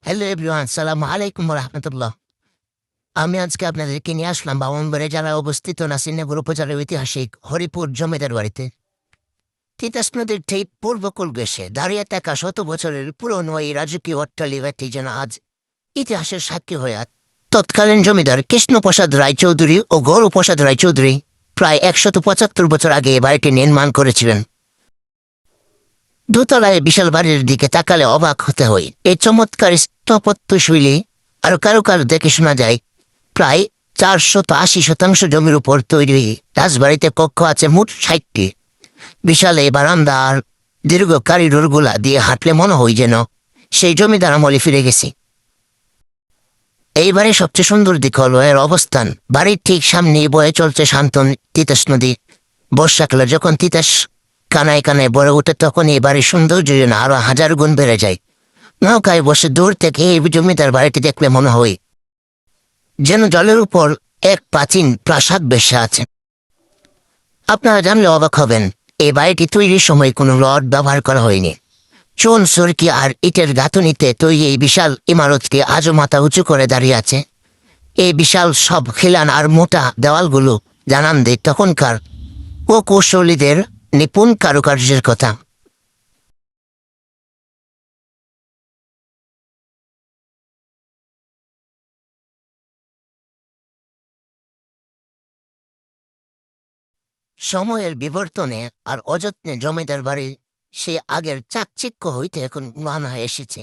Hello everyone, সালামু আলাইকুম রহমতুল্লাহ। আমি আজকে আপনাদেরকে নিয়ে আসলাম ব্রাহ্মণবাড়িয়া জেলায় অবস্থিত নাসিরনগর উপজেলার ঐতিহাসিক হরিপুর জমিদার বাড়িতে। তিতাস নদীর ঠিক পূর্বকূল ঘেঁষে দাঁড়িয়ে থাকা শত বছরের পুরনো এই রাজকীয় অট্টালিকাটি যেন আজ ইতিহাসের সাক্ষী হয়ে আছে। তৎকালীন জমিদার কৃষ্ণপ্রসাদ রায়চৌধুরী ও গৌরপ্রসাদ রায়চৌধুরী প্রায় ১৭৫ বছর আগে এই বাড়িটি নির্মাণ করেছিলেন। দোতলায় বিশাল বাড়ির দিকে তাকালে অবাক হতে হয়। এই চমৎকার স্থাপত্যশৈলী আর কারুকার্য দেখে শোনা যায় প্রায় ৪৮০ শতাংশ জমির উপর তৈরি রাজবাড়িতে কক্ষ আছে মোট ৬০টি। বিশাল এই বারান্দা আর দীর্ঘ করিডোরগুলা দিয়ে হাঁটলে মনে হয় যেন সেই জমিদার আমলে ফিরে গেছি। এই বাড়ির সবচেয়ে সুন্দর দিক হলো এর অবস্থান। বাড়ির ঠিক সামনেই বয়ে চলছে শান্ত তিতাস নদী। বর্ষাকালে যখন তিতাস কানায় কানায় বড় ওঠে তখন এই বাড়ির সৌন্দর্য যেন আরো ১০০০ গুণ বেড়ে যায়। নৌকায় বসে দূর থেকে এই জমিদার বাড়িটি দেখলে মনে হয় যেন জলের উপর এক প্রাচীন প্রাসাদ বেশে আছে। আপনারা জানলে অবাক হবেন, এই বাড়িটি তৈরির সময় কোনো রড ব্যবহার করা হয়নি। চুন সুরকি আর ইটের গাঁথুনিতে তৈরি এই বিশাল ইমারতটি আজও মাথা উঁচু করে দাঁড়িয়ে আছে। এই বিশাল সব খিলান আর মোটা দেওয়ালগুলো জানান দেয় তখনকার কৌশলীদের নিপুণ কারুকার্যের কথা। সময়ের বিবর্তনে আর অযত্নে জমিদার বাড়ির সে আগের চাকচিক্য হইতে এখন ম্লান হয়ে এসেছে।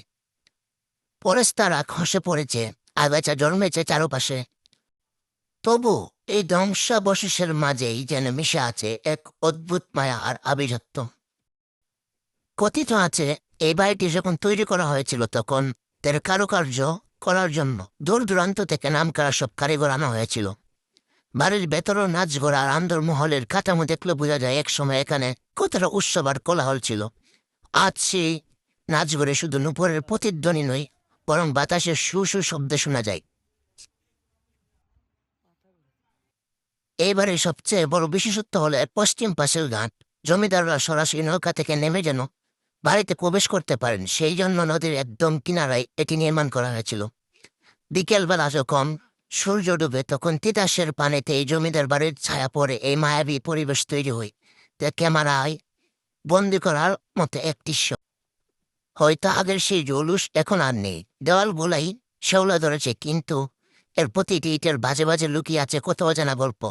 পরেস্তারা খসে পড়েছে, আগাছা জন্মেছে চারপাশে। তবু এই ধ্বংসাবশেষের মাঝেই যেন মিশে আছে এক অদ্ভুত মায়া আর আভিজাত্য। কথিত আছে এই বাড়িটি যখন তৈরি করা হয়েছিল তখন তার কারুকার্য করার জন্য দূর দূরান্ত থেকে নামকরা সব কারিগর আনা হয়েছিল। বাড়ির ভেতরও নাচগড় আর আন্দরমহলের কাঠামো দেখলে বোঝা যায় একসময় এখানে কতটা উৎসব আর কোলাহল ছিল। আজ সেই নাচগড়ে শুধু নুপুরের প্রতিধ্বনি নয়, বরং বাতাসের সু সু শব্দ শোনা যায়। এইবারে সবচেয়ে বড় বিশেষত্ব হলো এর পশ্চিম পাশের ঘাট। জমিদাররা সরাসরি নৌকা থেকে নেমে যেন বাড়িতে প্রবেশ করতে পারেন, সেই জন্য নদীর একদম কিনারায় এটি নির্মাণ করা হয়েছিল। বিকেলবেলা যখন সূর্য ডুবে তখন তিতাসের পানিতে এই জমিদার বাড়ির ছায়া পড়ে এই মায়াবী পরিবেশ তৈরি হয়। তা ক্যামেরায় বন্দি করার মতো এক দৃশ্য। হয়তো আগের সেই জৌলুস এখন আর নেই। দেওয়ালগুলাই শেওলা ধরেছে, কিন্তু এর প্রতিটি ইটের বাজে বাজে লুকিয়ে আছে কত অজানা গল্প।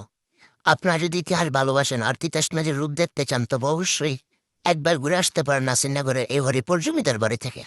আপনারা যদি ইতিহাস ভালোবাসেন আর তিতাস নদীর রূপ দেখতে চান তবে অবশ্যই একবার ঘুরে আসতে পারেন নাসিরনগরের এই হরিপুর জমিদার বাড়ি থেকে।